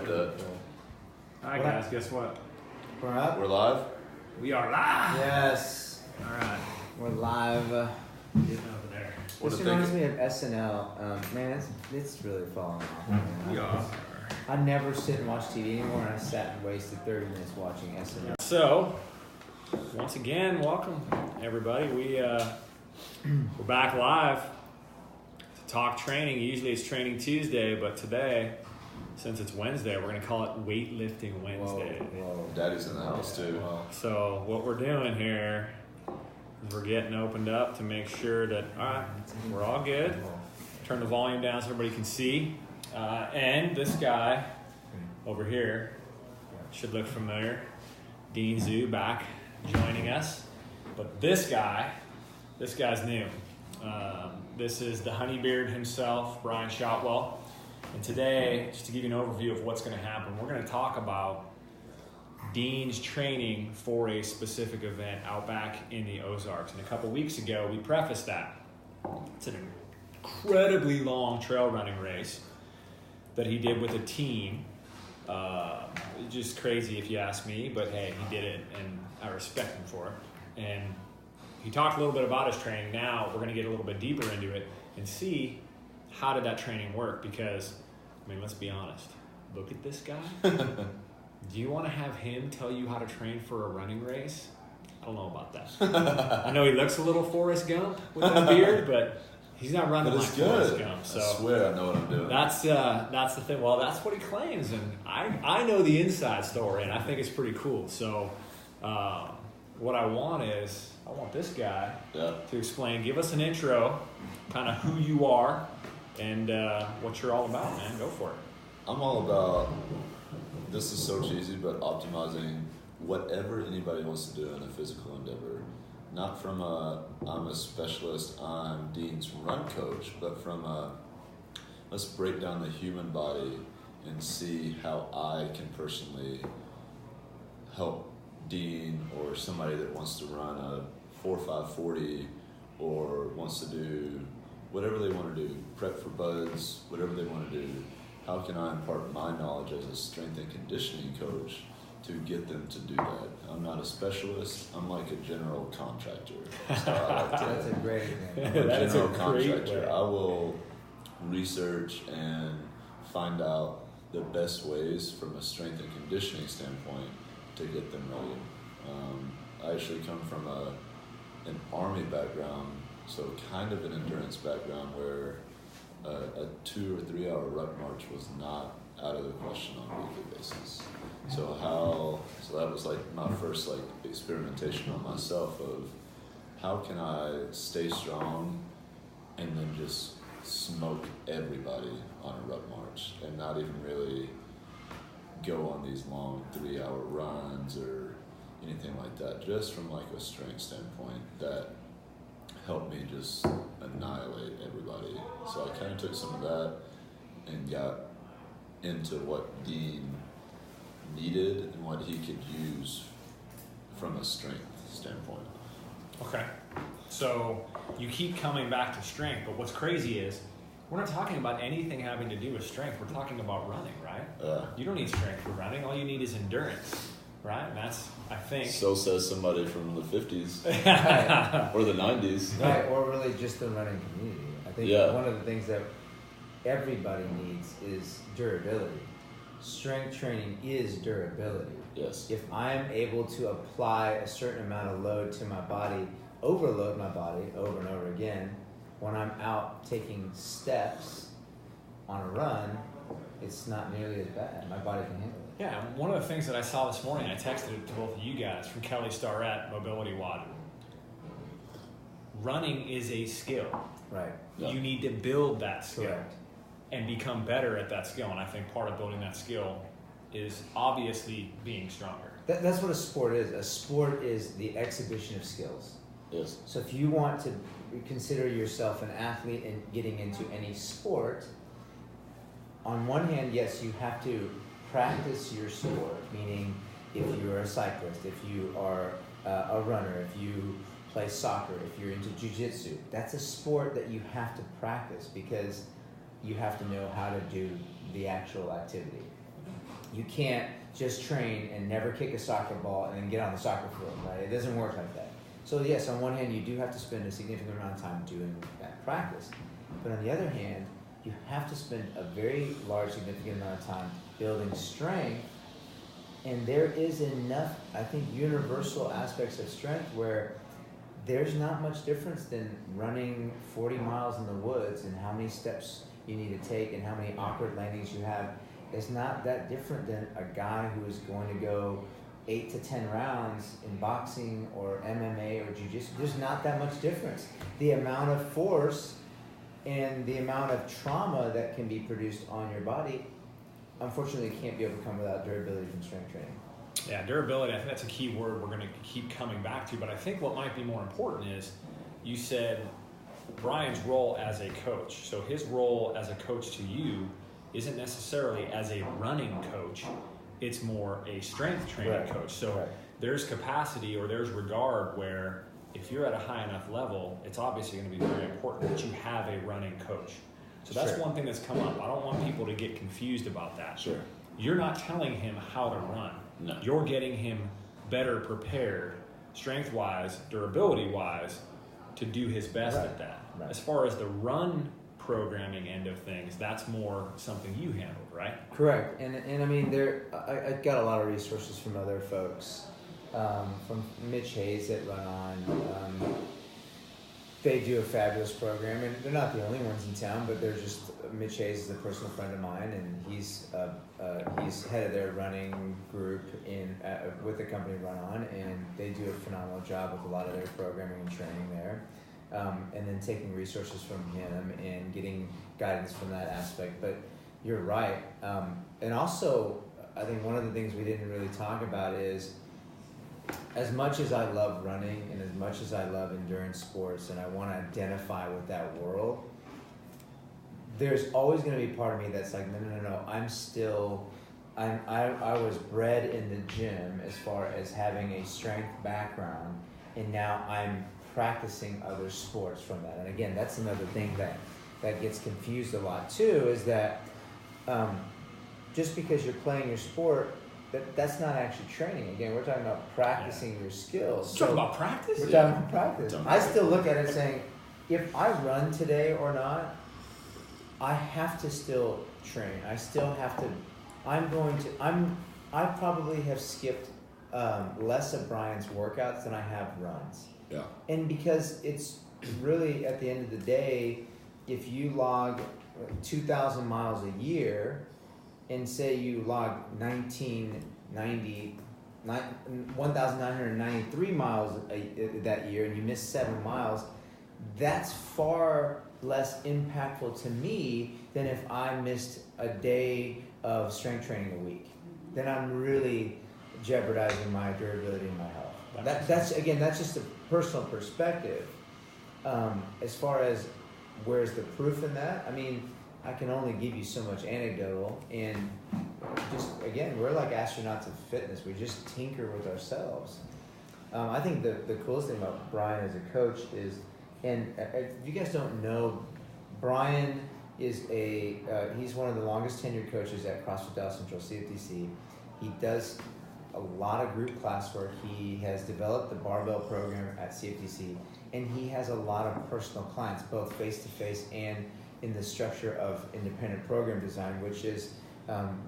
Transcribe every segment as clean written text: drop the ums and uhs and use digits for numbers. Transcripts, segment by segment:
like that. Hi guys, guess what? We're up? We're live? We are live! Yes. Alright. We're live. Getting over there. This reminds me of SNL. Man, it's really falling off. Man. We are. I never sit and watch TV anymore, and I sat and wasted 30 minutes watching SNL. So, once again, welcome everybody. We're back live to talk training. Usually it's Training Tuesday, but today, since it's Wednesday, we're going to call it Weightlifting Wednesday. Whoa. Daddy's in the house too. So what we're doing here is we're getting opened up to make sure that, all right, we're all good. Turn the volume down so everybody can see. And this guy over here should look familiar. Dean Zhu back joining us. But this guy's new. This is the Honeybeard himself, Brian Shotwell. And today, just to give you an overview of what's going to happen, we're going to talk about Dean's training for a specific event, Outback in the Ozarks. And a couple weeks ago, we prefaced that. It's an incredibly long trail running race that he did with a team. Just crazy if you ask me, but hey, he did it and I respect him for it. And he talked a little bit about his training. Now we're going to get a little bit deeper into it and see how did that training work, because, I mean, let's be honest. Look at this guy. Do you want to have him tell you how to train for a running race? I don't know about that. I know he looks a little Forrest Gump with that beard, but he's not running like Forrest Gump. So I swear I know what I'm doing. That's the thing. Well, that's what he claims, and I know the inside story, and I think it's pretty cool. So what I want this guy to explain, give us an intro, kind of who you are, and what you're all about, man. Go for it. I'm all about, this is so cheesy, but optimizing whatever anybody wants to do in a physical endeavor. Not from I'm a specialist, I'm Dean's run coach, but from let's break down the human body and see how I can personally help Dean or somebody that wants to run a 4.5/40 or wants to do whatever they want to do, prep for buds, whatever they want to do. How can I impart my knowledge as a strength and conditioning coach to get them to do that? I'm not a specialist. I'm like a general contractor. So I like to, That's a great I'm a general contractor. I will research and find out the best ways from a strength and conditioning standpoint to get them rolling. I actually come from an Army background, so kind of an endurance background where a 2 or 3 hour ruck march was not out of the question on a weekly basis. So that was like my first like experimentation on myself of how can I stay strong and then just smoke everybody on a ruck march and not even really go on these long 3 hour runs or anything like that, just from like a strength standpoint that helped me just annihilate everybody. So I kind of took some of that and got into what Dean needed and what he could use from a strength standpoint. Okay. So you keep coming back to strength, but what's crazy is we're not talking about anything having to do with strength. We're talking about running, right? You don't need strength for running. All you need is endurance, right? And that's, I think. So says somebody from the 50s or the 90s. Right, or really just the running community. I think one of the things that everybody needs is durability. Strength training is durability. Yes. If I'm able to apply a certain amount of load to my body, overload my body over and over again, when I'm out taking steps on a run, it's not nearly as bad. My body can handle it. Yeah, one of the things that I saw this morning, I texted it to both of you guys from Kelly Starrett, Mobility Wad. Running is a skill. Right. Yeah. You need to build that skill. Correct. And become better at that skill. And I think part of building that skill is obviously being stronger. That's what a sport is. A sport is the exhibition of skills. Yes. So if you want to consider yourself an athlete and getting into any sport, on one hand, yes, you have to practice your sport, meaning if you're a cyclist, if you are a runner, if you play soccer, if you're into jiu-jitsu, that's a sport that you have to practice because you have to know how to do the actual activity. You can't just train and never kick a soccer ball and then get on the soccer field, right? It doesn't work like that. So yes, on one hand, you do have to spend a significant amount of time doing that practice. But on the other hand, you have to spend a very large, significant amount of time building strength. And there is enough, I think, universal aspects of strength where there's not much difference than running 40 miles in the woods and how many steps you need to take and how many awkward landings you have. It's not that different than a guy who is going to go 8 to 10 rounds in boxing or MMA or jiu-jitsu. There's not that much difference. The amount of force and the amount of trauma that can be produced on your body, unfortunately, can't be overcome without durability from strength training. Yeah, durability, I think that's a key word we're going to keep coming back to, but I think what might be more important is, you said Brian's role as a coach. So his role as a coach to you isn't necessarily as a running coach, it's more a strength training coach. So there's capacity or there's regard where if you're at a high enough level, it's obviously going to be very important that you have a running coach. So that's one thing that's come up. I don't want people to get confused about that. Sure. You're not telling him how to run. No. You're getting him better prepared, strength-wise, durability-wise, to do his best at that. Right. As far as the run programming end of things, that's more something you handled, right? Correct. And I mean, I got a lot of resources from other folks, from Mitch Hayes at Run On. They do a fabulous program, and they're not the only ones in town, but they're just, Mitch Hayes is a personal friend of mine, and he's head of their running group with the company Run On, and they do a phenomenal job with a lot of their programming and training there. And then taking resources from him and getting guidance from that aspect. But you're right. And also, I think one of the things we didn't really talk about is, as much as I love running and as much as I love endurance sports and I want to identify with that world, there's always going to be part of me that's like, no. I was bred in the gym as far as having a strength background, and now I'm practicing other sports from that. And again, that's another thing that gets confused a lot too, is that just because you're playing your sport, that's not actually training. Again, we're talking about practicing your skills. We're talking about practice? We're talking about practice. I still look at it saying, if I run today or not, I have to still train. I still have to, I probably have skipped less of Brian's workouts than I have runs. Yeah. And because it's really, at the end of the day, if you log 2,000 miles a year, and say you log 1,993 miles that year, and you miss 7 miles, that's far less impactful to me than if I missed a day of strength training a week. Then I'm really jeopardizing my durability and my health. That's just a personal perspective. As far as where's the proof in that, I mean, I can only give you so much anecdotal, and just, again, we're like astronauts of fitness. We just tinker with ourselves. I think the coolest thing about Brian as a coach is, and if you guys don't know, Brian is he's one of the longest tenured coaches at CrossFit Dallas Central, CFTC. He does a lot of group class work. He has developed the barbell program at CFTC, and he has a lot of personal clients, both face-to-face and in the structure of independent program design, which is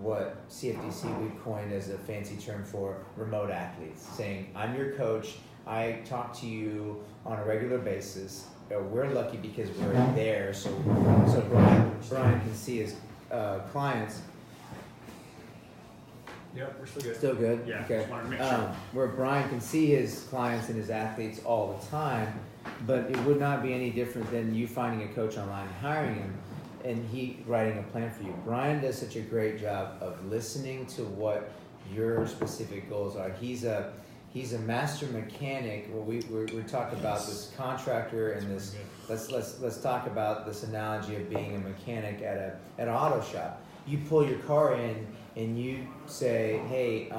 what CFTC we coined as a fancy term for remote athletes, saying, I'm your coach, I talk to you on a regular basis. We're lucky because we're there, so Brian can see his clients. Yep, we're still good. Still good? Yeah, okay. just wanted to make sure. Where Brian can see his clients and his athletes all the time, but it would not be any different than you finding a coach online, hiring him, and he writing a plan for you. Brian does such a great job of listening to what your specific goals are. He's a master mechanic. Well, we talk about this contractor and this. Let's talk about this analogy of being a mechanic at an auto shop. You pull your car in and you say, hey,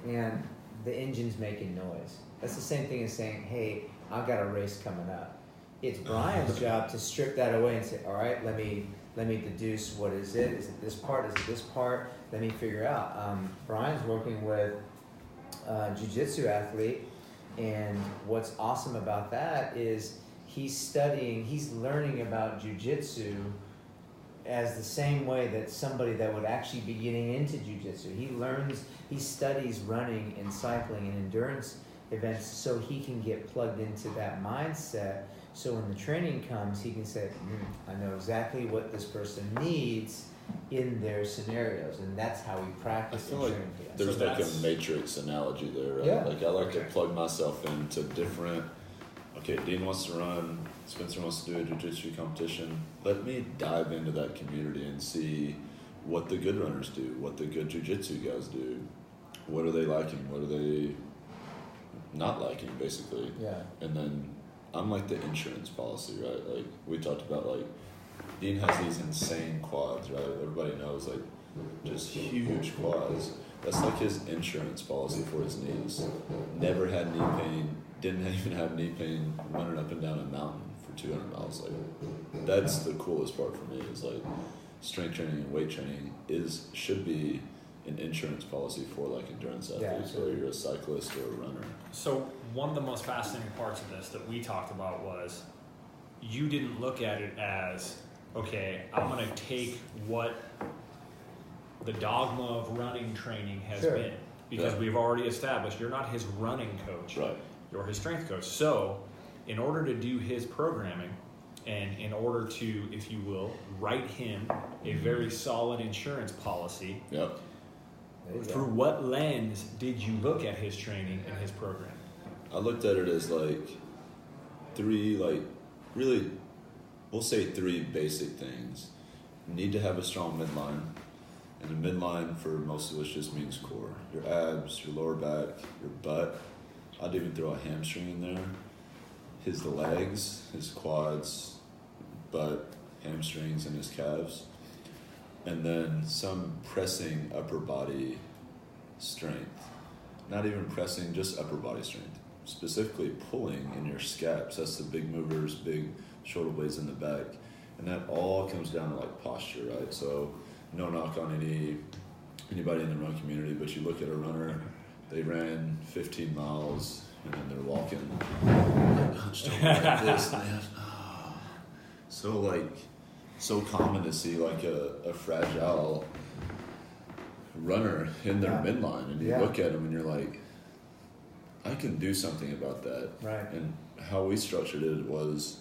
man, the engine's making noise. That's the same thing as saying, hey, I've got a race coming up. It's Brian's job to strip that away and say, all right, let me deduce, what is it? Is it this part? Is it this part? let me figure out. Brian's working with a jiu-jitsu athlete, and what's awesome about that is he's learning about jiu-jitsu as the same way that somebody that would actually be getting into jiu-jitsu. He studies running and cycling and endurance events so he can get plugged into that mindset. So when the training comes, he can say, I know exactly what this person needs in their scenarios, and that's how we practice. I feel like there's like a matrix analogy there, right? Yeah. Like I like to plug myself into different. Okay, Dean wants to run. Spencer wants to do a jiu-jitsu competition. Let me dive into that community and see what the good runners do, what the good jiu-jitsu guys do. What are they liking? What are they not liking, basically? Yeah. And then I'm like the insurance policy, right? Like we talked about, like Dean has these insane quads, right? Everybody knows, like just huge quads. That's like his insurance policy for his knees. Never had knee pain. Didn't even have knee pain running up and down a mountain for 200 miles. Like that's the coolest part for me. Is like strength training and weight training should be an insurance policy for like endurance athletes, whether you're a cyclist or a runner. So one of the most fascinating parts of this that we talked about was you didn't look at it as, okay, I'm going to take what the dogma of running training has been, because we've already established you're not his running coach, right? You're his strength coach. So in order to do his programming and in order to, if you will, write him a very solid insurance policy, through what lens did you look at his training and his program? I looked at it as like three, like really, we'll say three basic things. You need to have a strong midline. And the midline for most of us just means core. Your abs, your lower back, your butt. I'd even throw a hamstring in there. His legs, his quads, butt, hamstrings, and his calves. And then some pressing upper body strength. Not even pressing, just upper body strength. Specifically pulling in your scaps. That's the big movers, big shoulder blades in the back. And that all comes down to like posture, right? So no knock on anybody in the run community, but you look at a runner, they ran 15 miles and then they're walking hunched over like this, and they have, so common to see like a fragile runner in their midline, and you look at them and you're like, I can do something about that. Right. And how we structured it was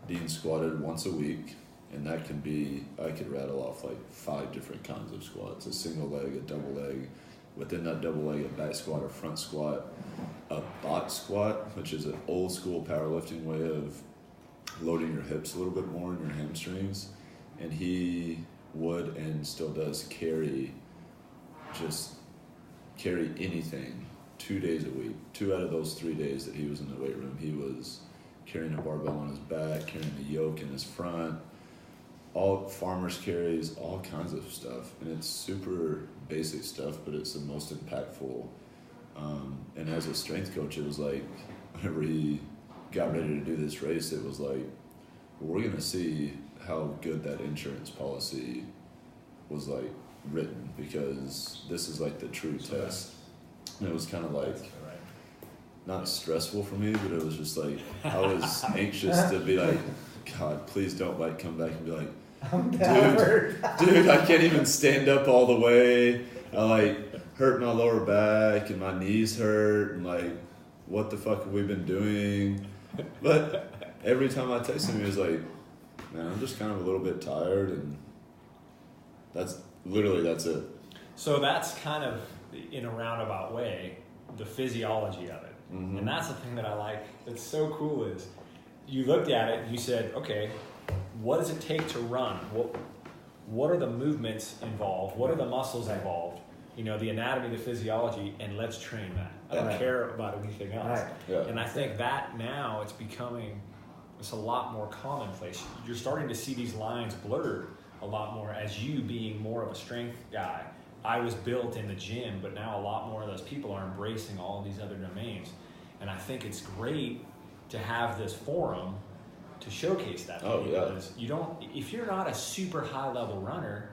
Dean squatted once a week. And that can be, I could rattle off like 5 different kinds of squats. A single leg, a double leg. Within that double leg, a back squat, a front squat, a bot squat, which is an old school powerlifting way of loading your hips a little bit more in your hamstrings. And he would and still does carry anything 2 days a week. 2 out of those 3 days that he was in the weight room, he was carrying a barbell on his back, carrying a yoke in his front. All farmers carries, all kinds of stuff, and it's super basic stuff, but it's the most impactful. And as a strength coach, it was like, whenever he got ready to do this race, it was like, we're gonna see how good that insurance policy was like written, because this is like the true test. And it was kind of like not stressful for me, but it was just like I was anxious to be like, God, please don't like come back and be like, dude, I can't even stand up all the way. I like hurt my lower back and my knees hurt, and like, what the fuck have we been doing? But every time I text him, he was like, man, I'm just kind of a little bit tired, and that's it. So that's kind of, in a roundabout way, the physiology of it. Mm-hmm. And that's the thing that I like that's so cool is you looked at it and you said, okay, what does it take to run? What are the movements involved? What are the muscles involved? You know, the anatomy, the physiology, and let's train that. I don't care about anything else. Right. Yeah. And I think that now it's a lot more commonplace. You're starting to see these lines blurred a lot more as you being more of a strength guy. I was built in the gym, but now a lot more of those people are embracing all of these other domains. And I think it's great to have this forum to showcase that. Because if you're not a super high level runner,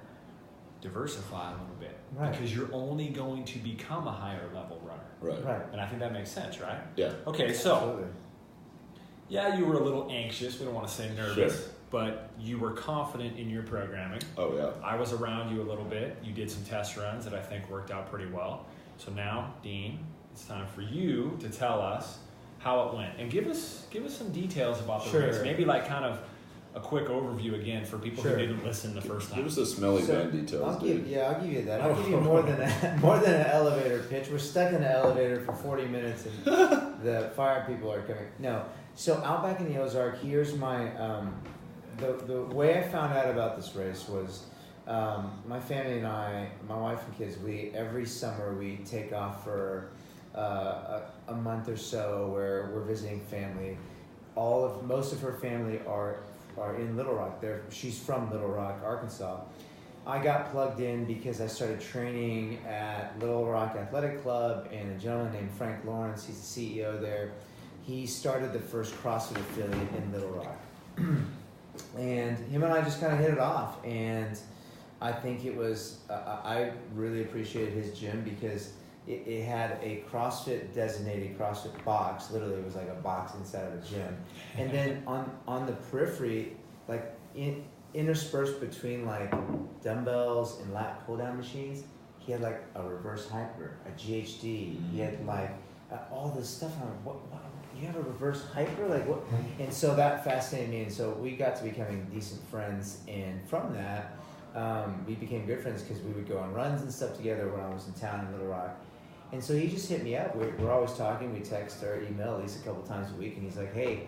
diversify a little bit. Right. Because you're only going to become a higher level runner. Right. And I think that makes sense, right? Yeah. Okay, so, Absolutely. yeah, you were a little anxious. We don't want to say nervous. Sure. But you were confident in your programming. Oh, yeah. I was around you a little bit. You did some test runs that I think worked out pretty well. So now, Dean, it's time for you to tell us how it went. And give us some details about the race. Maybe like kind of a quick overview again for people who didn't listen the first time. Give us the smelly van details, I'll give you that. I'll Oh. give you more than an elevator pitch. We're stuck in the elevator for 40 minutes and the fire people are coming. No. So Outback in the Ozarks, here's my the way I found out about this race was my family and I, my wife and kids, every summer we take off for a month or so where we're visiting family. Most of her family are in Little Rock. She's from Little Rock, Arkansas. I got plugged in because I started training at Little Rock Athletic Club, and a gentleman named Frank Lawrence, he's the CEO there. He started the first CrossFit affiliate in Little Rock. And him and I just kind of hit it off, and I think it was, I really appreciated his gym because it had a CrossFit designated CrossFit box. Literally, it was like a box inside of a gym. And then on the periphery, like interspersed between like dumbbells and lat pull down machines, he had like a reverse hyper, a GHD. He had like all this stuff. I'm like, what? You have a reverse hyper? Like what? And so that fascinated me. And so we got to becoming decent friends. And from that, we became good friends because we would go on runs and stuff together when I was in town in Little Rock. And so he just hit me up. We're always talking. We text or email at least a couple times a week. And he's like, hey,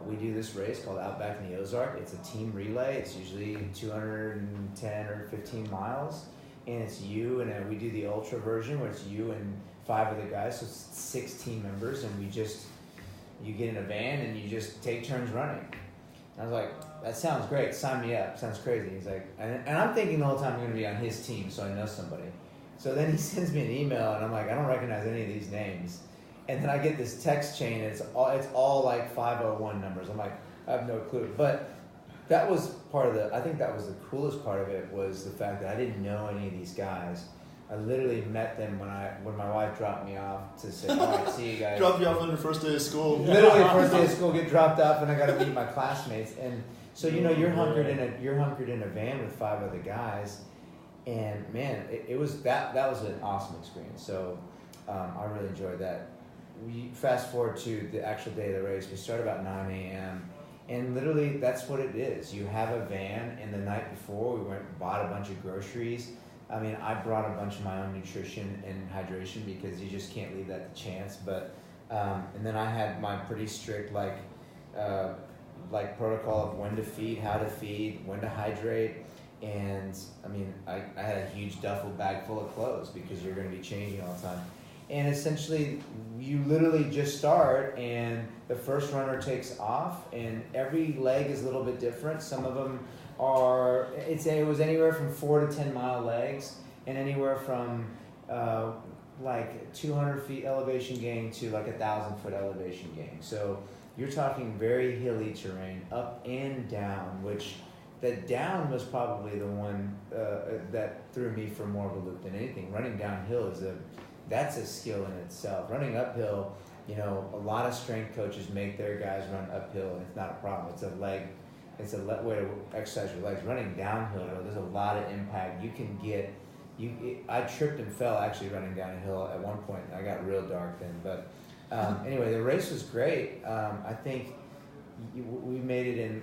we do this race called Outback in the Ozarks. It's a team relay. It's usually 210 or 15 miles. And it's you. And we do the ultra version where it's you and 5 other guys. So it's 6 team members. And you get in a van and you just take turns running. And I was like, that sounds great. Sign me up. Sounds crazy. He's like, and I'm thinking the whole time I'm going to be on his team, so I know somebody. So then he sends me an email, and I'm like, I don't recognize any of these names. And then I get this text chain, and it's all like 501 numbers. I'm like, I have no clue. But that was I think that was the coolest part of it, was the fact that I didn't know any of these guys. I literally met them when my wife dropped me off to say, all right, see you guys. Dropped you off on your first day of school. Literally first day of school, get dropped off, and I got to meet my classmates. And so you're hunkered in a van with 5 other guys, and man, it was that was an awesome experience. So I really enjoyed that. We fast forward to the actual day of the race. We start about 9 a.m. and literally that's what it is. You have a van, and the night before we went and bought a bunch of groceries. I mean, I brought a bunch of my own nutrition and hydration because you just can't leave that to chance. But and then I had my pretty strict like protocol of when to feed, how to feed, when to hydrate, and I mean, I had a huge duffel bag full of clothes because you're going to be changing all the time. And essentially, you literally just start, and the first runner takes off, and every leg is a little bit different. Some of them it was anywhere from 4 to 10 mile legs, and anywhere from like 200 feet elevation gain to like 1,000 foot elevation gain. So you're talking very hilly terrain, up and down, which the down was probably the one that threw me for more of a loop than anything. Running downhill that's a skill in itself. Running uphill, a lot of strength coaches make their guys run uphill, and it's not a problem. It's a way to exercise your legs. Running downhill, though, there's a lot of impact. I tripped and fell actually running down a hill at one point. I got real dark then. But anyway, the race was great. I think we made it in,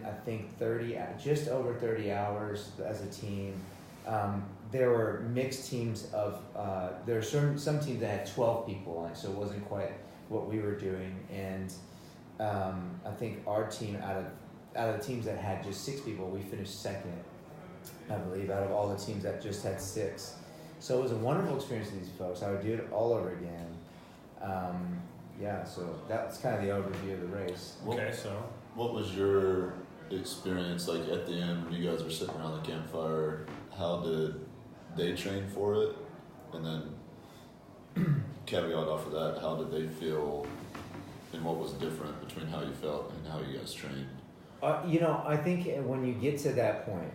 just over 30 hours as a team. There were mixed teams of, there were some teams that had 12 people on it, so it wasn't quite what we were doing. And I think our team, out of the teams that had just 6 people, we finished second, I believe, out of all the teams that just had 6. So it was a wonderful experience with these folks. I would do it all over again. So that's kind of the overview of the race. Okay, so what was your experience like at the end when you guys were sitting around the campfire? How did they train for it? And then caveat off of that, how did they feel, and what was different between how you felt and how you guys trained? I think when you get to that point,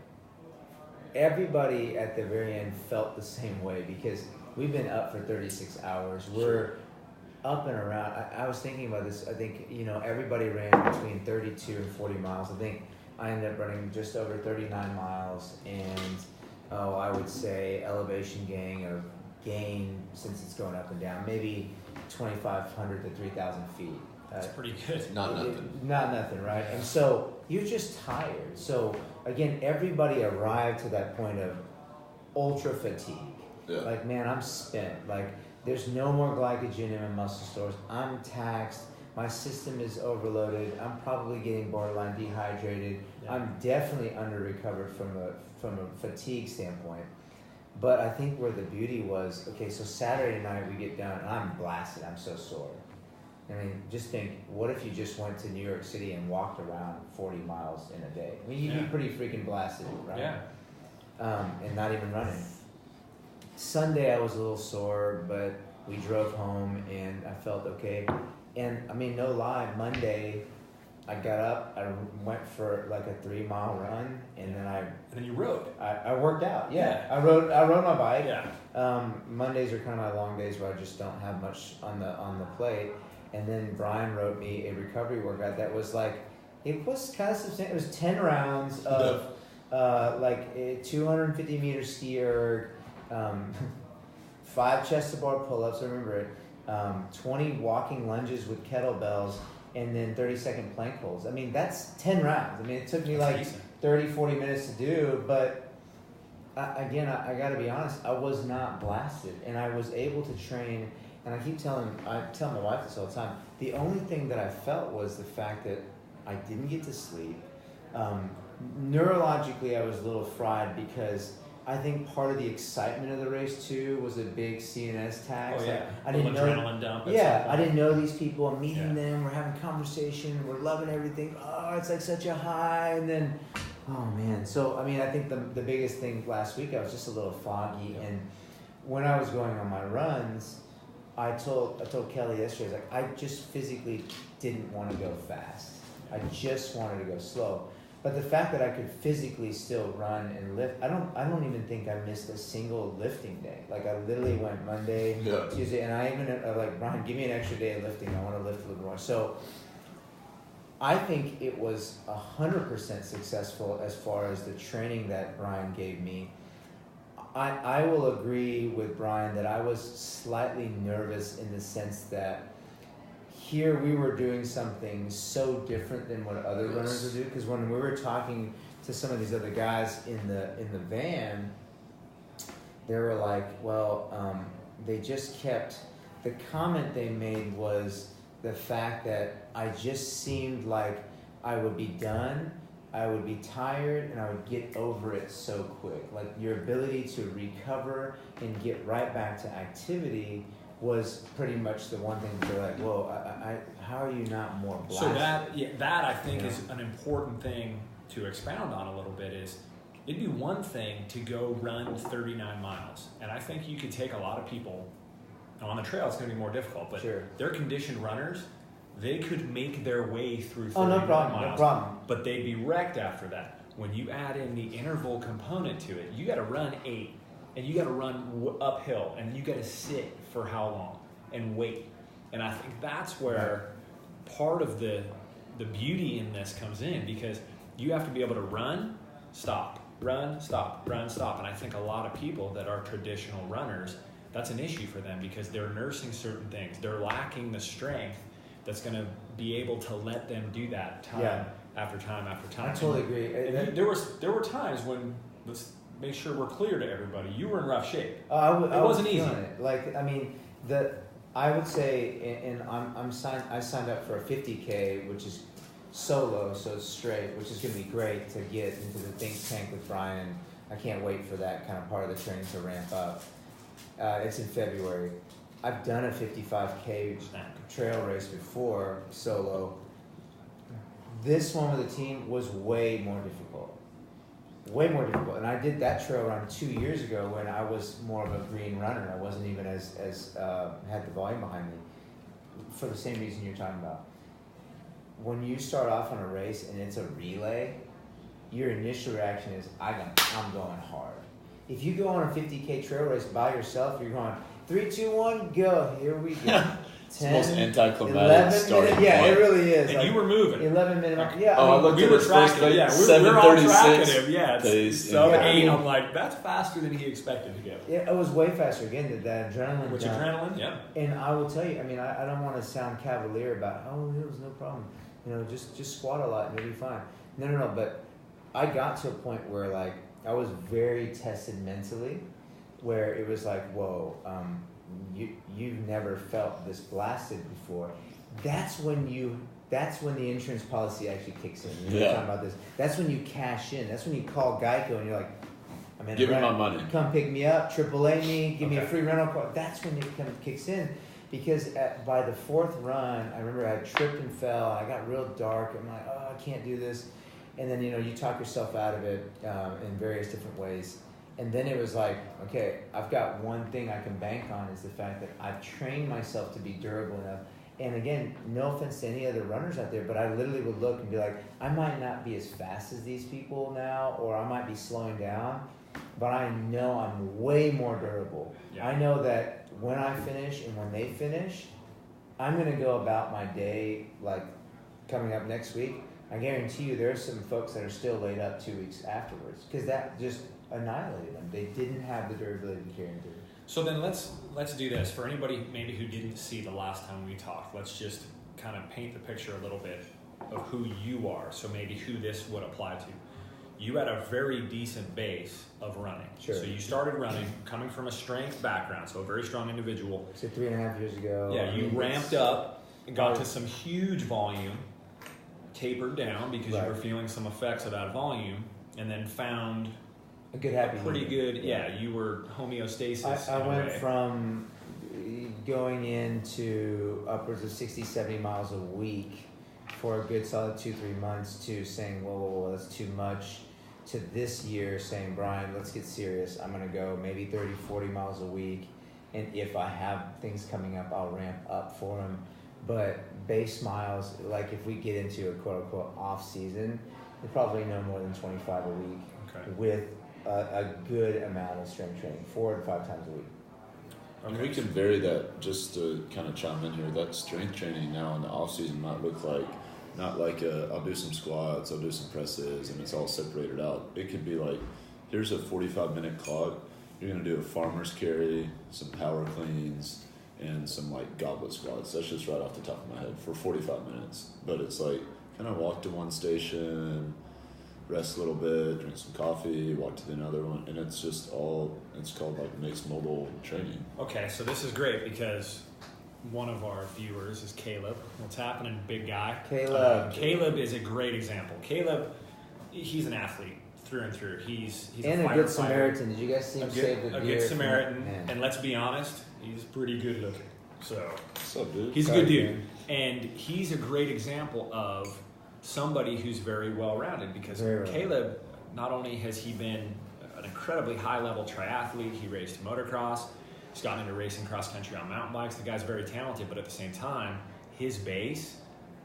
everybody at the very end felt the same way because we've been up for 36 hours. We're up and around. I was thinking about this. I think, everybody ran between 32 and 40 miles. I think I ended up running just over 39 miles, and I would say elevation gain since it's going up and down, maybe 2,500 to 3,000 feet. That's pretty good. Not nothing. Not nothing, right? And so you're just tired. So again, everybody arrived to that point of ultra fatigue. Yeah. Like, man, I'm spent. Like, there's no more glycogen in my muscle stores. I'm taxed. My system is overloaded. I'm probably getting borderline dehydrated. Yeah. I'm definitely under recovered from a fatigue standpoint. But I think where the beauty was, okay, so Saturday night we get done and I'm blasted. I'm so sore. I mean, just think, what if you just went to New York City and walked around 40 miles in a day? I mean, you'd be pretty freaking blasted, right? Yeah. And not even running. Sunday I was a little sore, but we drove home and I felt okay. And I mean, no lie, Monday I got up, I went for like a 3-mile run, and then you rode. I worked out. Yeah. I rode my bike. Yeah. Mondays are kind of my long days where I just don't have much on the plate. And then Brian wrote me a recovery workout that was like, it was kind of substantial. It was 10 rounds of like a 250 meter ski erg, 5 chest to bar pull-ups, I remember it, 20 walking lunges with kettlebells, and then 30-second plank holds. I mean, that's 10 rounds. I mean, it took me like 30, 40 minutes to do, but I got to be honest, I was not blasted, and I was able to train. And I tell my wife this all the time. The only thing that I felt was the fact that I didn't get to sleep. Neurologically, I was a little fried because I think part of the excitement of the race too was a big CNS tax. Oh yeah, I didn't know. Adrenaline dump. I didn't know these people. I'm meeting them. We're having conversation. We're loving everything. Oh, it's like such a high. And then, oh man. So I mean, I think the biggest thing last week, I was just a little foggy. Yeah. And when I was going on my runs, I told Kelly yesterday, I was like, I just physically didn't want to go fast. I just wanted to go slow. But the fact that I could physically still run and lift, I don't even think I missed a single lifting day. Like I literally went Monday, Tuesday, and I even like, Brian, give me an extra day of lifting. I want to lift a little more. So I think it was 100% successful as far as the training that Brian gave me. I will agree with Brian that I was slightly nervous in the sense that here we were doing something so different than what other runners would do. Because when we were talking to some of these other guys in the van, they were like, well, they just kept, the comment they made was the fact that I just seemed like I would be done, I would be tired, and I would get over it so quick. Like your ability to recover and get right back to activity was pretty much the one thing they're like, whoa, how are you not more blasted? So that I think is an important thing to expound on a little bit. Is it'd be one thing to go run 39 miles, and I think you could take a lot of people on the trail. It's going to be more difficult, but they're conditioned runners. They could make their way through 39 miles, no problem. But they'd be wrecked after that. When you add in the interval component to it, you got to run 8, and you got to run uphill, and you got to sit for how long and wait. And I think that's where part of the beauty in this comes in, because you have to be able to run, stop, run, stop, run, stop. And I think a lot of people that are traditional runners, that's an issue for them because they're nursing certain things. They're lacking the strength that's going to be able to let them do that time after time after time. I totally agree. And there were times when, let's make sure we're clear to everybody, you were in rough shape. It wasn't easy. Like, I mean, I would say, and I signed up for a 50K, which is solo, so it's straight, which is going to be great to get into the think tank with Brian. I can't wait for that kind of part of the training to ramp up. It's in February. I've done a 55K trail race before, solo. This one with the team was way more difficult. Way more difficult. And I did that trail run 2 years ago when I was more of a green runner. I wasn't even as had the volume behind me, for the same reason you're talking about. When you start off on a race and it's a relay, your initial reaction is, I'm going hard. If you go on a 50K trail race by yourself, you're going 3, 2, 1, go. Here we go. 10, it's the most anticlimactic starting point. Yeah, it really is. And you were moving. 11 minutes. Yeah. I looked at his first we were on track at him. Yeah, it's 7-8. I'm like, that's faster than he expected to go. Yeah, it was way faster. Again, that adrenaline. Which adrenaline? Yeah. And I will tell you, I mean, I don't want to sound cavalier about, it was no problem. Just squat a lot and you'll be fine. No. But I got to a point where, like, I was very tested mentally, where it was like, whoa, you've never felt this blasted before. That's when the insurance policy actually kicks in. We're talking about this. That's when you cash in. That's when you call Geico and you're like, give me my money. Come pick me up, AAA me, give me a free rental car. That's when it kind of kicks in. Because by the 4th run, I remember I tripped and fell. I got real dark. I'm like, I can't do this. And then, you talk yourself out of it in various different ways. And then it was like, okay, I've got one thing I can bank on is the fact that I've trained myself to be durable enough. And again, no offense to any other runners out there, but I literally would look and be like, I might not be as fast as these people now, or I might be slowing down, but I know I'm way more durable. Yeah. I know that when I finish and when they finish, I'm going to go about my day, like coming up next week. I guarantee you there are some folks that are still laid up 2 weeks afterwards because that just annihilated them. They didn't have the durability to carry through. So then let's do this. For anybody maybe who didn't see the last time we talked, let's just kind of paint the picture a little bit of who you are, so maybe who this would apply to. You had a very decent base of running. Sure. So you started running coming from a strength background, so a very strong individual. So 3.5 years ago. Yeah, you ramped up and got to some huge volume, tapered down because you were feeling some effects of that volume, and then found a good happy pretty good. Yeah, you were homeostasis. I went from going into upwards of 60, 70 miles a week for a good solid 2-3 months to saying, whoa, that's too much, to this year saying, Brian, let's get serious. I'm going to go maybe 30, 40 miles a week. And if I have things coming up, I'll ramp up for them. But base miles, like if we get into a quote-unquote off-season, it's probably no more than 25 a week with a good amount of strength training, 4 to 5 times a week. And we can vary that, just to kind of chime in here, that strength training now in the off-season might look like, not like I'll do some squats, I'll do some presses, and it's all separated out. It could be like, here's a 45-minute clock. You're going to do a farmer's carry, some power cleans, and some like goblet squats. That's just right off the top of my head for 45 minutes. But it's like kind of walk to one station, rest a little bit, drink some coffee, walk to another one, and it's just all, it's called like mixed mobile training. Okay, so this is great because one of our viewers is Caleb. What's happening, big guy? Caleb is a great example. Caleb, he's an athlete through and through. He's and a good Samaritan. Did you guys see him save the deer? A good Samaritan, and let's be honest, he's pretty good looking. So what's up, dude? He's a good dude, and he's a great example of somebody who's very well-rounded because Caleb, not only has he been an incredibly high-level triathlete, he raced motocross, he's gotten into racing cross-country on mountain bikes. The guy's very talented, but at the same time, his base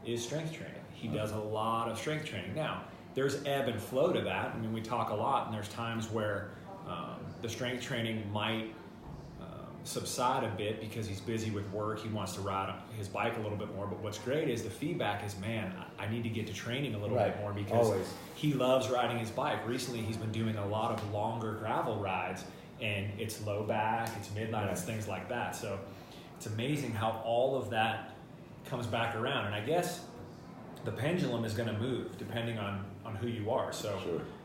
is strength training. He does a lot of strength training. Now, there's ebb and flow to that. I mean, we talk a lot, and there's times where the strength training might subside a bit because he's busy with work. He wants to ride his bike a little bit more. But what's great is the feedback is, man, I need to get to training a little bit more because he loves riding his bike. Recently, he's been doing a lot of longer gravel rides, and it's low back, it's midnight, it's things like that. So it's amazing how all of that comes back around. And I guess the pendulum is going to move depending on who you are. So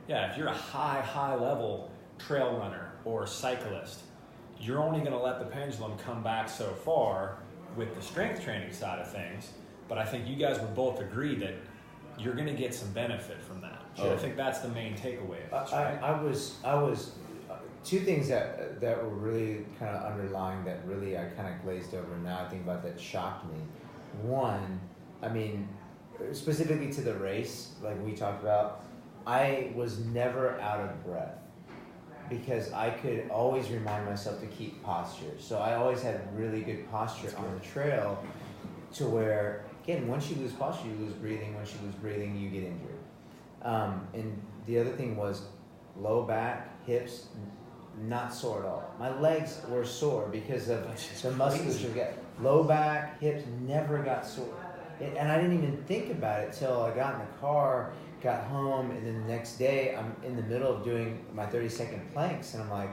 yeah, if you're a high level trail runner or cyclist, you're only going to let the pendulum come back so far with the strength training side of things. But I think you guys would both agree that you're going to get some benefit from that. So I think that's the main takeaway of this, right? I was two things that were really kind of underlying that really I kind of glazed over. Now I think about that shocked me. One, I mean, specifically to the race, like we talked about, I was never out of breath because I could always remind myself to keep posture. So I always had really good posture on the trail to where, again, once you lose posture, you lose breathing. Once you lose breathing, you get injured. And the other thing was low back, hips, not sore at all. My legs were sore because of the musculature. Low back, hips never got sore. And I didn't even think about it till I got in the car, got home, and then the next day I'm in the middle of doing my 30-second planks, and I'm like,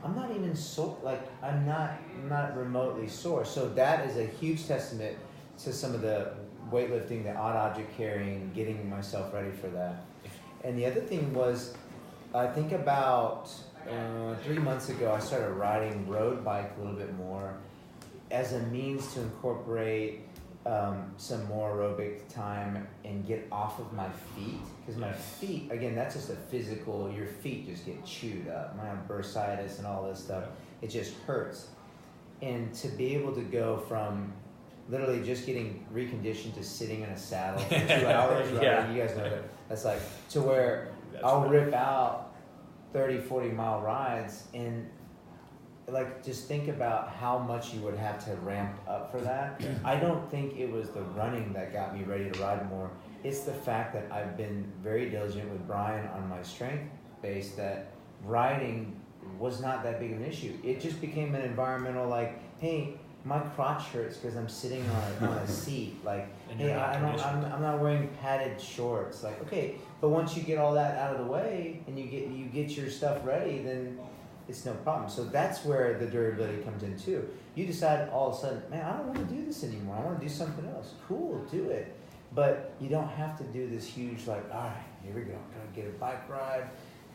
I'm not even sore. Like I'm not remotely sore. So that is a huge testament to some of the weightlifting, the odd object carrying, getting myself ready for that. And the other thing was, I think about 3 months ago, I started riding road bike a little bit more as a means to incorporate some more aerobic time and get off of my feet. Because my feet, again, that's just a physical, your feet just get chewed up. I have bursitis and all this stuff. It just hurts. And to be able to go from literally just getting reconditioned to sitting in a saddle for 2 hours, right? You guys know that. That's like, to where I'll rip out 30, 40 mile rides, and like just think about how much you would have to ramp up for that. I don't think it was the running that got me ready to ride more. It's the fact that I've been very diligent with Brian on my strength base, that riding was not that big of an issue. It just became an environmental, like, hey, my crotch hurts because I'm sitting on a seat. Like, hey, I'm not wearing padded shorts. Like, okay, but once you get all that out of the way and you get your stuff ready, then it's no problem. So that's where the durability comes in too. You decide all of a sudden, man, I don't want to do this anymore. I want to do something else. Cool, do it. But you don't have to do this huge, like, all right, here we go. I'm going to get a bike ride.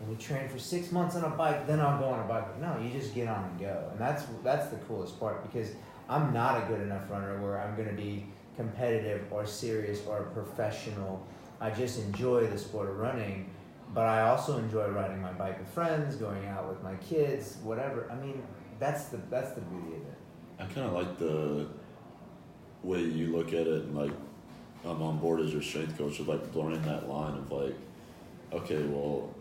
And we train for 6 months on a bike, then I'll go on a bike. No, you just get on and go. And that's the coolest part, because I'm not a good enough runner where I'm going to be competitive or serious or professional. I just enjoy the sport of running, but I also enjoy riding my bike with friends, going out with my kids, whatever. I mean, that's the beauty of it. I kind of like the way you look at it, and like, I'm on board as your strength coach, with like blurring that line of like, okay, well,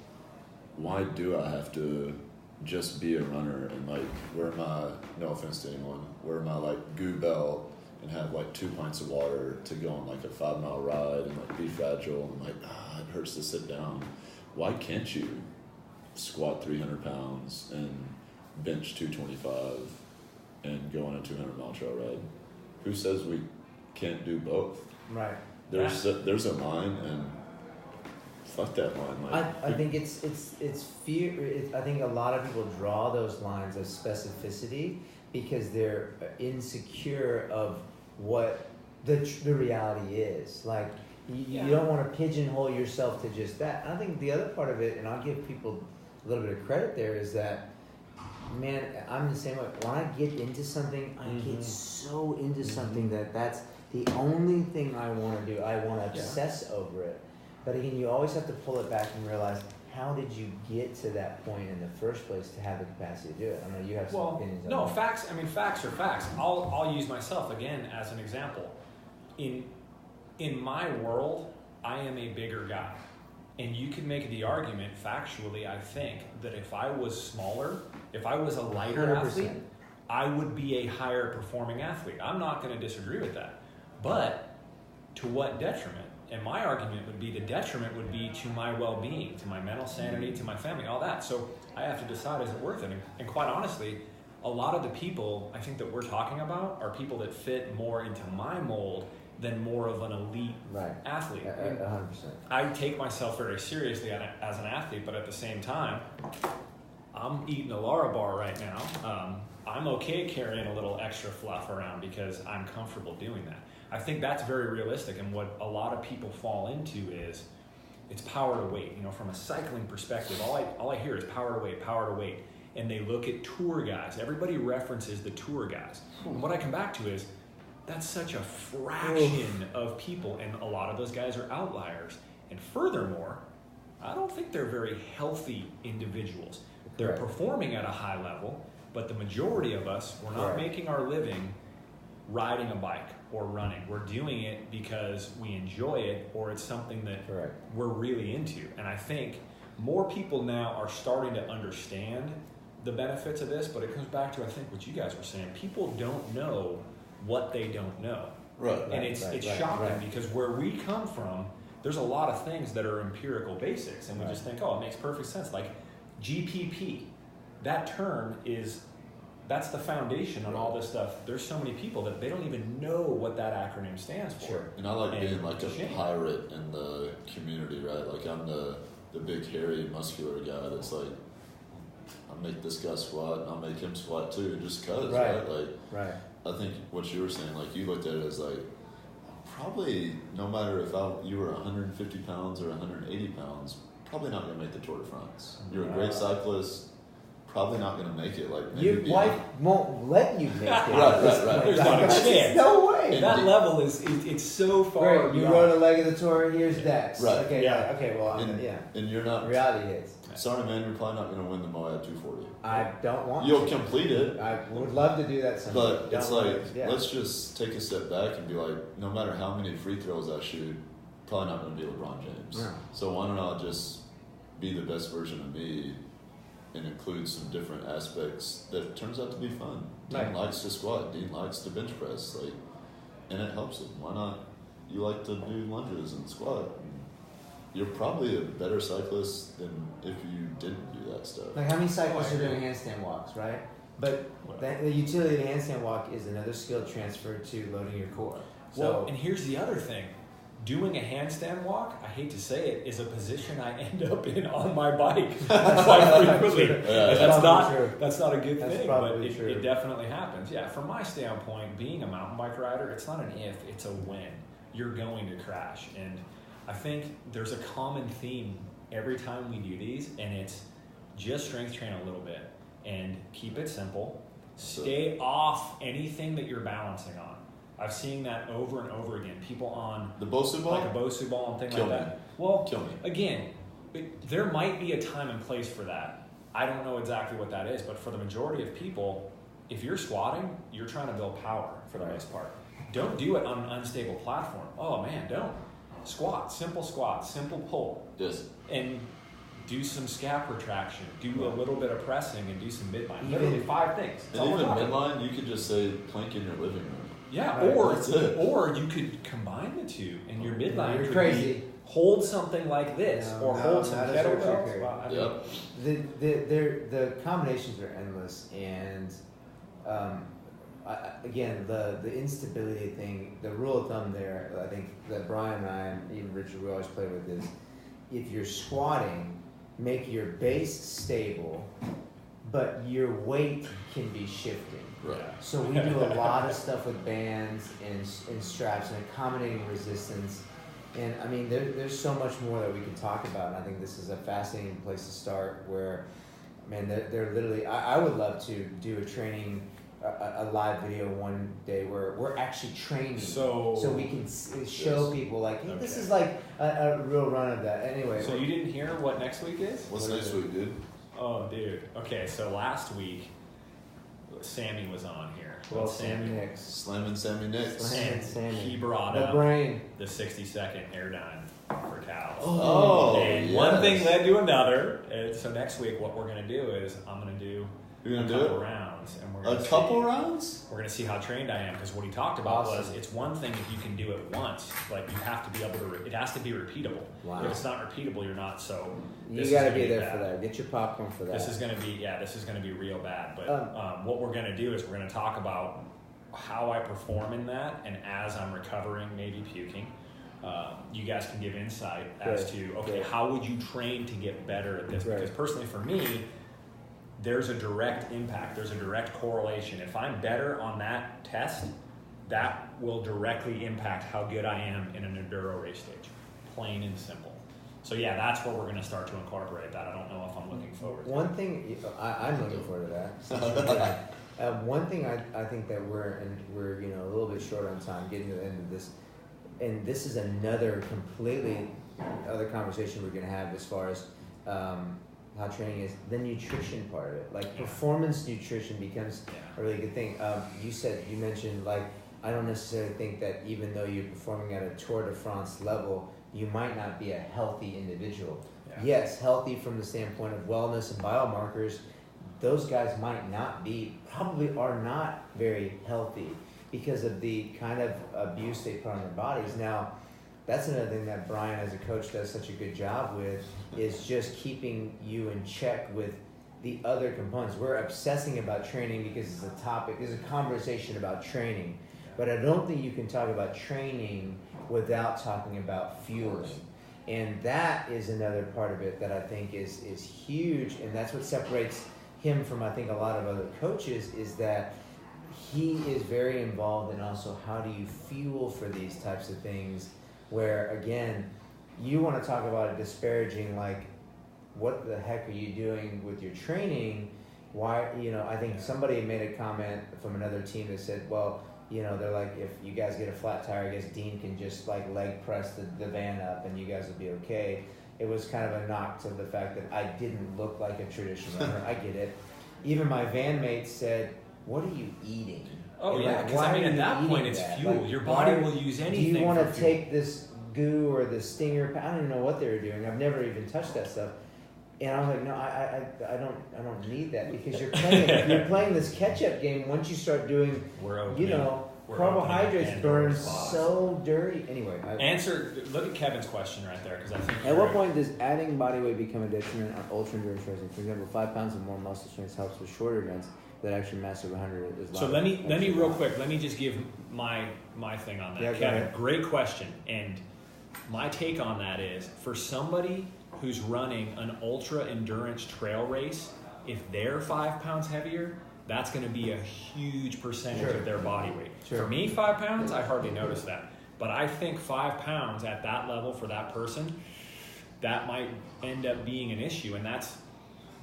why do I have to just be a runner and like wear my, no offense to anyone, wear my like goo belt and have like 2 pints of water to go on like a 5 mile ride and like be fragile and like, it hurts to sit down. Why can't you squat 300 pounds and bench 225 and go on a 200 mile trail ride? Who says we can't do both? Right. There's a line, and fuck that line. Like, I think it's fear. I think a lot of people draw those lines of specificity because they're insecure of what the reality is. Like, you don't want to pigeonhole yourself to just that. I think the other part of it, and I'll give people a little bit of credit there, is that, man, I'm the same way. When I get into something, I get so into something that's the only thing I want to do. I want to obsess over it. But again, you always have to pull it back and realize, how did you get to that point in the first place to have the capacity to do it? I know you have some opinions on that. No, facts. I mean, facts are facts. I'll use myself again as an example. In my world, I am a bigger guy, and you can make the argument factually, I think, that if I was smaller, if I was a lighter 100%. athlete, I would be a higher performing athlete. I'm not going to disagree with that. But to what detriment? And my argument would be, the detriment would be to my well-being, to my mental sanity, to my family, all that. So I have to decide, is it worth it? And quite honestly, a lot of the people I think that we're talking about are people that fit more into my mold than more of an elite athlete. 100%. I take myself very seriously as an athlete, but at the same time, I'm eating a Lara bar right now. I'm okay carrying a little extra fluff around because I'm comfortable doing that. I think that's very realistic, and what a lot of people fall into is it's power to weight. You know, from a cycling perspective, all I hear is power to weight, and they look at tour guys. Everybody references the tour guys. And what I come back to is that's such a fraction of people, and a lot of those guys are outliers. And furthermore, I don't think they're very healthy individuals. They're performing at a high level, but the majority of us, we're not making our living riding a bike or running. We're doing it because we enjoy it, or it's something that we're really into. And I think more people now are starting to understand the benefits of this, but it comes back to, I think, what you guys were saying. People don't know what they don't know. And it's shocking because where we come from, there's a lot of things that are empirical basics, and we just think, oh, it makes perfect sense. Like GPP, that term that's the foundation on all this stuff. There's so many people that they don't even know what that acronym stands for. Sure. And I like being like a pirate in the community, right? Like I'm the big hairy muscular guy that's like, I'll make this guy squat and I'll make him squat too, just cause, right? Like, I think what you were saying, like you looked at it as like, probably no matter if you were 150 pounds or 180 pounds, probably not going to make the Tour de France. You're a great cyclist, probably not going to make it. Like your wife won't let you make it. right. There's not a chance. No way. That level it's so far. Great. You rode a leg of the tour. Here's Dex. Right. Okay. Yeah. Okay. Well, and you're not. Reality hits. Sorry, man. You're probably not going to win the Moab 240. I don't want. You'll complete it. I would love to do that someday. But it's like, let's just take a step back and be like, no matter how many free throws I shoot, probably not going to be LeBron James. No. So why don't I just be the best version of me and include some different aspects that turns out to be fun. Dean likes to squat. Dean likes to bench press. Like, and it helps him. Why not? You like to do lunges and squat. You're probably a better cyclist than if you didn't do that stuff. Like how many cyclists are doing handstand walks, right? But the utility of the handstand walk is another skill transfer to loading your core. Well, and here's the other thing. Doing a handstand walk, I hate to say it, is a position I end up in on my bike quite frequently. That's not a good thing, but it definitely happens. Yeah, from my standpoint, being a mountain bike rider, it's not an if, it's a when. You're going to crash. And I think there's a common theme every time we do these, and it's just strength train a little bit and keep it simple. Stay off anything that you're balancing on. I've seen that over and over again. People on the Bosu ball, like a Bosu ball and things Kill like me. that. Well, Kill me. Again, there might be a time and place for that. I don't know exactly what that is, but for the majority of people, if you're squatting, you're trying to build power for the most part. Don't do it on an unstable platform. Oh man, don't. Squat, simple pull. Yes. And do some scap retraction, do a little bit of pressing, and do some midline. Literally 5 things. And even midline, you could just say plank in your living room. Yeah, right. or you could combine the two, and your midline You're could crazy. be hold something like this, hold some kettlebells. Well, The combinations are endless, and again, the instability thing, the rule of thumb there, I think that Brian and I, and even Richard, we always play with is, if you're squatting, make your base stable, but your weight can be shifting. Right. So we do a lot of stuff with bands and straps and accommodating resistance. And I mean, there's so much more that we can talk about. And I think this is a fascinating place to start where, man, they're literally, I would love to do a training, a live video one day where we're actually training. So we can show people like, hey, this is like a real run of that. Anyway. So you didn't hear what next week is? What's next week, dude? Oh, dude. Okay, so last week, Sammy was on here. Well, Sammy Nicks. Slamming Sammy Nicks. Sammy. He brought up the 60-second airdyne for cows. And one thing led to another. And so next week, what we're going to do is I'm going to do a couple rounds. And we're gonna rounds? We're going to see how trained I am. Because what he talked about was it's one thing if you can do it once. Like you have to be able to, it has to be repeatable. Wow. If it's not repeatable, you're not. So you got to be there for that. Get your popcorn for that. This is going to be real bad. But what we're going to do is we're going to talk about how I perform in that, and as I'm recovering, maybe puking, you guys can give insight as to how would you train to get better at this? Because personally, for me, there's a direct impact. There's a direct correlation. If I'm better on that test, that will directly impact how good I am in an enduro race stage. Plain and simple. So yeah, that's where we're going to start to incorporate that. I don't know if I'm looking forward to it. One thing, I'm looking forward to that. One thing I think that we're a little bit short on time getting to the end of this, and this is another completely other conversation we're going to have as far as how training is, the nutrition part of it. Like performance nutrition becomes a really good thing. You mentioned like, I don't necessarily think that even though you're performing at a Tour de France level, you might not be a healthy individual. Yeah. Yes, healthy from the standpoint of wellness and biomarkers. Those guys probably are not very healthy because of the kind of abuse they put on their bodies. Now, that's another thing that Brian as a coach does such a good job with, is just keeping you in check with the other components. We're obsessing about training because it's a topic, it's a conversation about training. But I don't think you can talk about training without talking about fueling. And that is another part of it that I think is huge, and that's what separates him from, I think, a lot of other coaches, is that he is very involved in also how do you fuel for these types of things, where, again, you want to talk about it disparaging, like, what the heck are you doing with your training? Why, I think somebody made a comment from another team that said, well, they're like, if you guys get a flat tire, I guess Dean can just like leg press the van up and you guys will be okay. It was kind of a knock to the fact that I didn't look like a traditional runner. I get it. Even my van mates said, what are you eating? Oh, yeah, because at that point it's fuel. Like, your body will use anything. Do you want to take this goo or the stinger? I don't even know what they were doing. I've never even touched that stuff. And I was like, no, I don't need that, because you're playing this catch-up game. Once you start doing, carbohydrates burn so dirty. Anyway, look at Kevin's question right there, because I think. At what point does adding body weight become a detriment on ultra endurance racing? For example, 5 pounds of more muscle strength helps with shorter events that actually master 100 is. So let me real quick. Let me just give my thing on that, yeah, Kevin. Great question, and my take on that is, for somebody who's running an ultra endurance trail race, if they're 5 pounds heavier, that's going to be a huge percentage of their body weight. For me, 5 pounds, I hardly notice that. But I think 5 pounds at that level for that person, that might end up being an issue. And that's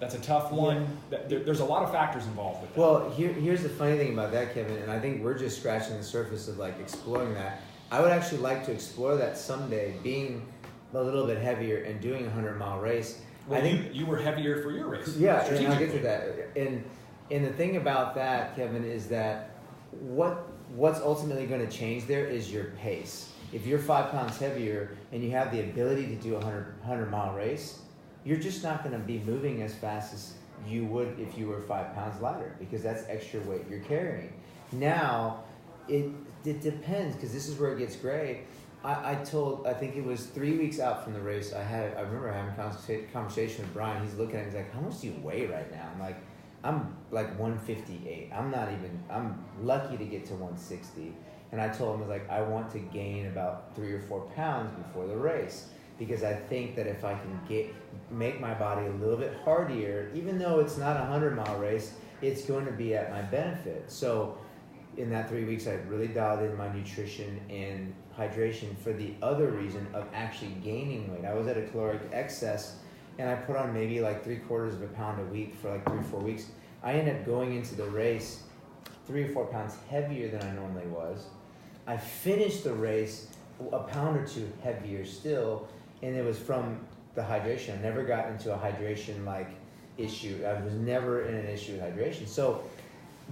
a tough one. There's a lot of factors involved with that. Well, here's the funny thing about that, Kevin, and I think we're just scratching the surface of like exploring that. I would actually like to explore that someday, being a little bit heavier and doing a 100-mile race. Well, I think you were heavier for your race. Yeah, and I'll get to that. And the thing about that, Kevin, is that what's ultimately going to change there is your pace. If you're 5 pounds heavier and you have the ability to do a 100-mile race, you're just not going to be moving as fast as you would if you were 5 pounds lighter, because that's extra weight you're carrying. Now, it depends, because this is where it gets great. I think it was 3 weeks out from the race, I remember having a conversation with Brian. He's looking at me, he's like, how much do you weigh right now? I'm like 158. I'm lucky to get to 160. And I told him, I was like, I want to gain about 3 or 4 pounds before the race, because I think that if I can make my body a little bit hardier, even though it's not a 100-mile race, it's going to be at my benefit. So in that 3 weeks, I really dialed in my nutrition and hydration for the other reason of actually gaining weight. I was at a caloric excess, and I put on maybe like 3/4 of a pound a week for like 3 or 4 weeks. I ended up going into the race 3 or 4 pounds heavier than I normally was. I finished the race a pound or two heavier still, and it was from the hydration. I never got into a hydration issue. I was never in an issue with hydration. So,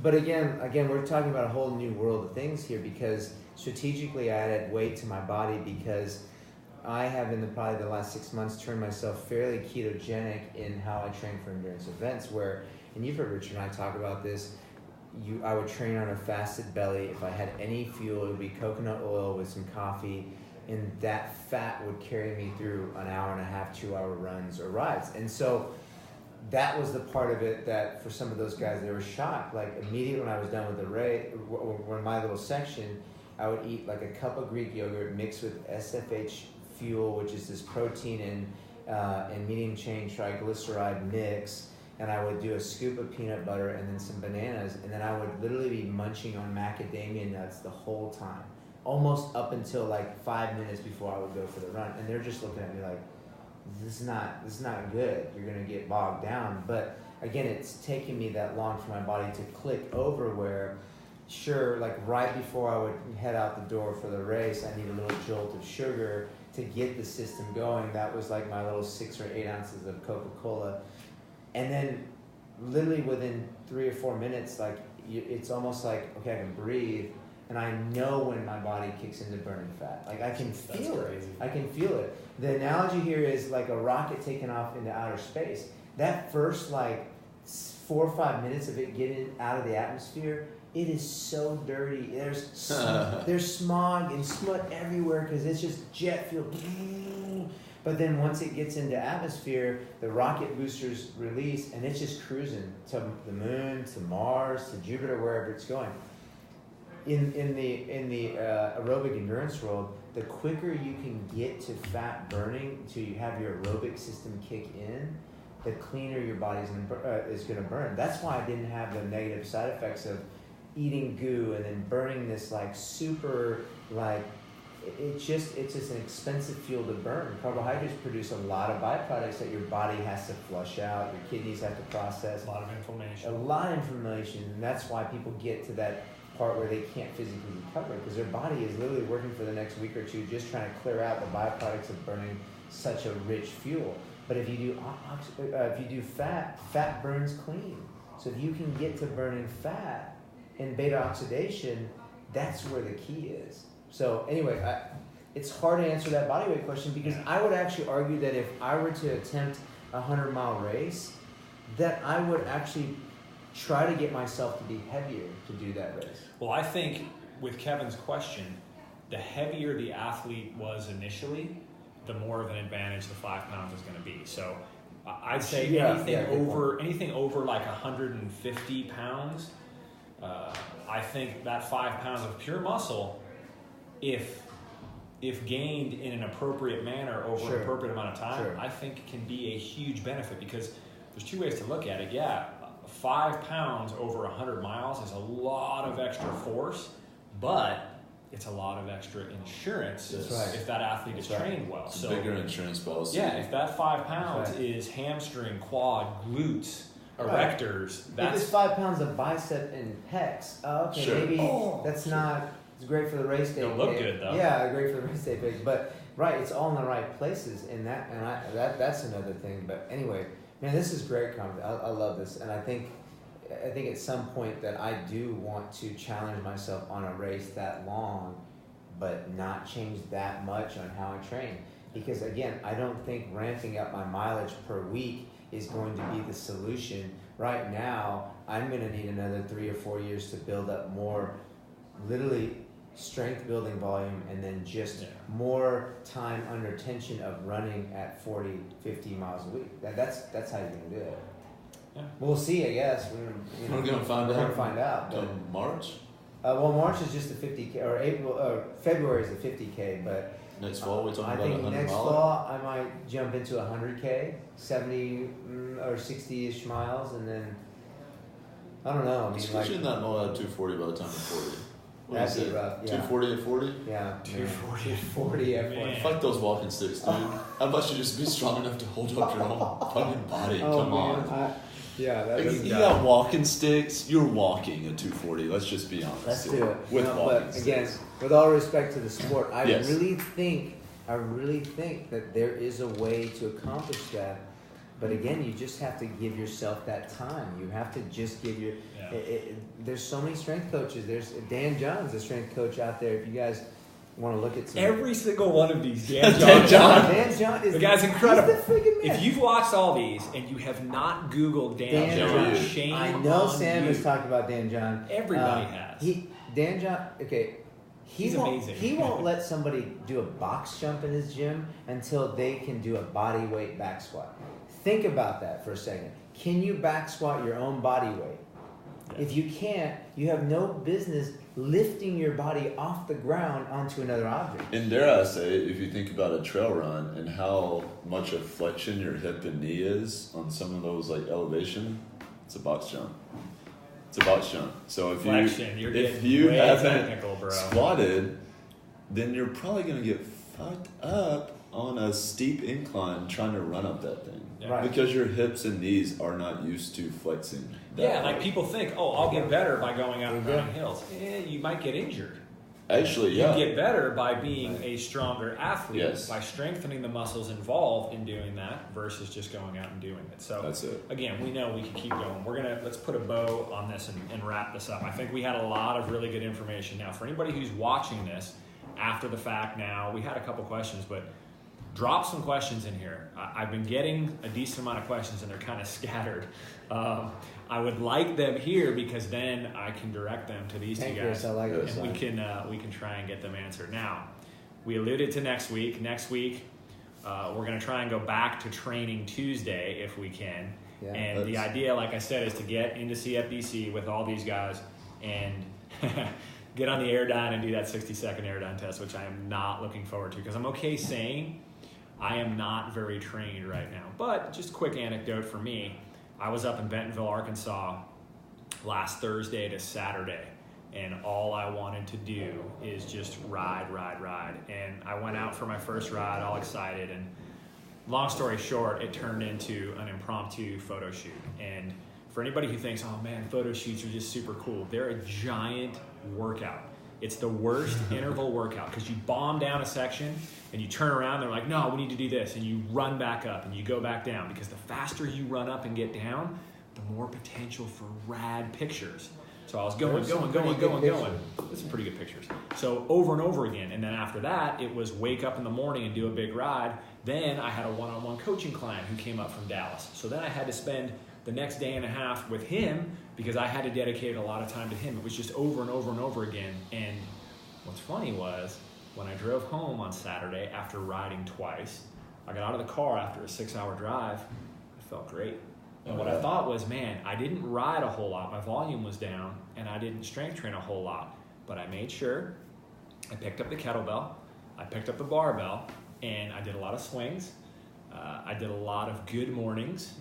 but again, we're talking about a whole new world of things here, because strategically I added weight to my body, because I have probably the last 6 months turned myself fairly ketogenic in how I train for endurance events, where, and you've heard Richard and I talk about this, I would train on a fasted belly. If I had any fuel, it would be coconut oil with some coffee, and that fat would carry me through an hour and a half, 2 hour runs or rides. And so that was the part of it that for some of those guys, they were shocked. Like immediately when I was done with the race, or my little section, I would eat like a cup of Greek yogurt mixed with SFH fuel, which is this protein and medium chain triglyceride mix. And I would do a scoop of peanut butter and then some bananas. And then I would literally be munching on macadamia nuts the whole time, almost up until like 5 minutes before I would go for the run. And they're just looking at me like, this is not good. You're going to get bogged down. But again, it's taken me that long for my body to click over where, sure, like right before I would head out the door for the race, I need a little jolt of sugar to get the system going. That was like my little 6 or 8 ounces of Coca-Cola. And then literally within 3 or 4 minutes, like it's almost like, okay, I can breathe. And I know when my body kicks into burning fat. Like I can feel it. I can feel it. The analogy here is like a rocket taking off into outer space. That first like 4 or 5 minutes of it getting out of the atmosphere, It is so dirty. There's smog and smut everywhere because it's just jet fuel. But then once it gets into atmosphere, the rocket boosters release, and it's just cruising to the moon, to Mars, to Jupiter, wherever it's going. In the aerobic endurance world, the quicker you can get to fat burning, to you have your aerobic system kick in, the cleaner your body is going to burn. That's why I didn't have the negative side effects of eating goo and then burning this like super like. It's just an expensive fuel to burn. Carbohydrates produce a lot of byproducts that your body has to flush out, your kidneys have to process. A lot of inflammation. And that's why people get to that part where they can't physically recover, because their body is literally working for the next week or two just trying to clear out the byproducts of burning such a rich fuel. But if you do fat burns clean. So if you can get to burning fat and beta oxidation, that's where the key is. So anyway, it's hard to answer that body weight question, because I would actually argue that if I were to attempt a 100-mile race, that I would actually try to get myself to be heavier to do that race. Well, I think with Kevin's question, the heavier the athlete was initially, the more of an advantage the 5 pounds is going to be. So I'd say anything over like 150 pounds, I think that 5 pounds of pure muscle, if gained in an appropriate manner over an appropriate amount of time, I think can be a huge benefit, because there's two ways to look at it. Yeah, 5 pounds over 100 miles is a lot of extra force, but it's a lot of extra insurance if that athlete is trained well. It's a bigger insurance policy. Yeah, if that 5 pounds is hamstring, quad, glutes, erectors, if it's 5 pounds of bicep and pecs, maybe that's not. It's great for the race day. It'll look good though. Yeah, great for the race day pics. But it's all in the right places, and that's another thing. But anyway, man, this is great content. I love this, and I think at some point that I do want to challenge myself on a race that long, but not change that much on how I train. Because again, I don't think ramping up my mileage per week is going to be the solution. Right now, I'm going to need another 3 or 4 years to build up more, literally strength building volume, and then just more time under tension of running at 40, 50 miles a week. That's how you're going to do it. Yeah. We'll see, I guess. We're going to find out. We're going to find out. March? March is just the 50K, or February is the 50K, but next fall we're talking about 100 I think next fall I might jump into 100K, 70 or 60-ish miles, and then I don't know. Especially in that mile at 240 by the time you're 40. That'd be rough. 240 at 40? Yeah. 240 at 40 at 40. Fuck those walking sticks, dude. How about you just be strong enough to hold up your own fucking body? Come on. You got walking sticks. You're walking at 240. Let's just be honest. Let's do it. But again, with all respect to the sport, I really think that there is a way to accomplish that. But again, you just have to give yourself that time. You have to just give your. There's so many strength coaches. There's Dan John's a strength coach out there. If you guys want to look at some. Every single one of these, Dan John is the guy's incredible. He's the freaking man. If you've watched all these and you have not Googled Dan John, shame on you. I know Sam has talked about Dan John. Everybody has. Dan John. Okay. He's amazing. He won't let somebody do a box jump in his gym until they can do a body weight back squat. Think about that for a second. Can you back squat your own body weight? Yeah. If you can't, you have no business lifting your body off the ground onto another object. And dare I say, if you think about a trail run and how much of flexion your hip and knee is on some of those like elevation, it's a box jump. So if you haven't squatted, then you're probably going to get fucked up on a steep incline trying to run up that thing. Yeah. Right. Because your hips and knees are not used to flexing. Like people think, I'll get better by going out and running hills. You might get injured. Actually, You get better by being a stronger athlete, by strengthening the muscles involved in doing that versus just going out and doing it. So that's it. Again, we know we can keep going. Let's put a bow on this and wrap this up. I think we had a lot of really good information. Now, for anybody who's watching this after the fact now, we had a couple questions, but drop some questions in here. I've been getting a decent amount of questions, and they're kind of scattered. I would like them here because then I can direct them to these two guys, I like and we can try and get them answered. Now, we alluded to next week. Next week, we're going to try and go back to training Tuesday if we can. Yeah, and the idea, like I said, is to get into CFBC with all these guys and get on the Airdyne and do that 60-second Airdyne test, which I am not looking forward to because I'm okay saying I am not very trained right now. But just a quick anecdote for me. I was up in Bentonville, Arkansas last Thursday to Saturday, and all I wanted to do is just ride. And I went out for my first ride all excited, and long story short, it turned into an impromptu photo shoot. And for anybody who thinks, oh man, photo shoots are just super cool, they're a giant workout. It's the worst interval workout because you bomb down a section and you turn around, they're like, no, we need to do this. And you run back up and you go back down because the faster you run up and get down, the more potential for rad pictures. So I was going. There's some pretty good pictures. So over and over again. And then after that, it was wake up in the morning and do a big ride. Then I had a one-on-one coaching client who came up from Dallas. So then I had to spend the next day and a half with him because I had to dedicate a lot of time to him. It was just over and over and over again. And what's funny was when I drove home on Saturday after riding twice, I got out of the car after a 6-hour drive. I felt great. And what I thought was, man, I didn't ride a whole lot. My volume was down, and I didn't strength train a whole lot. But I made sure I picked up the kettlebell, I picked up the barbell, and I did a lot of swings. I did a lot of good mornings.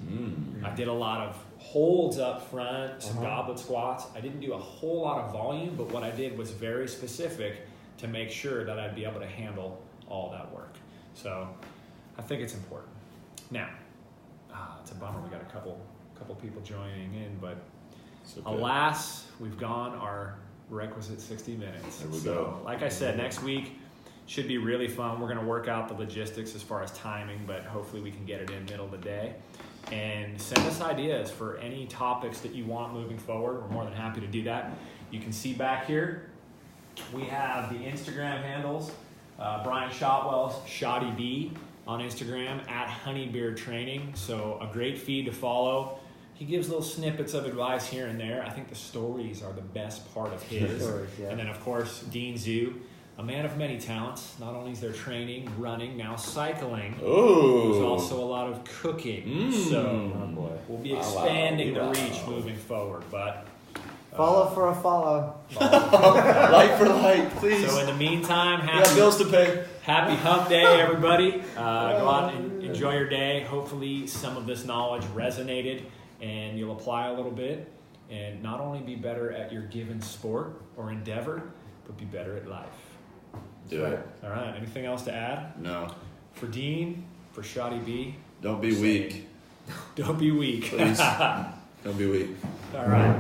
I did a lot of holds up front, some goblet squats. I didn't do a whole lot of volume, but what I did was very specific to make sure that I'd be able to handle all that work. So I think it's important. Now, it's a bummer we got a couple people joining in, but alas, we've gone our requisite 60 minutes. There we go. Like I said, next week should be really fun. We're going to work out the logistics as far as timing, but hopefully we can get it in middle of the day. And send us ideas for any topics that you want moving forward. We're more than happy to do that. You can see back here, we have the Instagram handles. Brian Shotwell's Shotty B on Instagram at Honeybeard Training. So a great feed to follow. He gives little snippets of advice here and there. I think the stories are the best part of his. And then of course, Dean Zoo, a man of many talents. Not only is there training, running, now cycling. There's also a lot of cooking. So we'll be expanding the reach moving forward. But follow for a follow. Like for like, please. So in the meantime, we got bills to pay. Happy hump day, everybody. Go out and enjoy your day. Hopefully some of this knowledge resonated and you'll apply a little bit and not only be better at your given sport or endeavor, but be better at life. Do it. All right. Anything else to add? No. For Dean, for Shotty B. Don't be weak. Don't be weak. Please. Don't be weak. All right.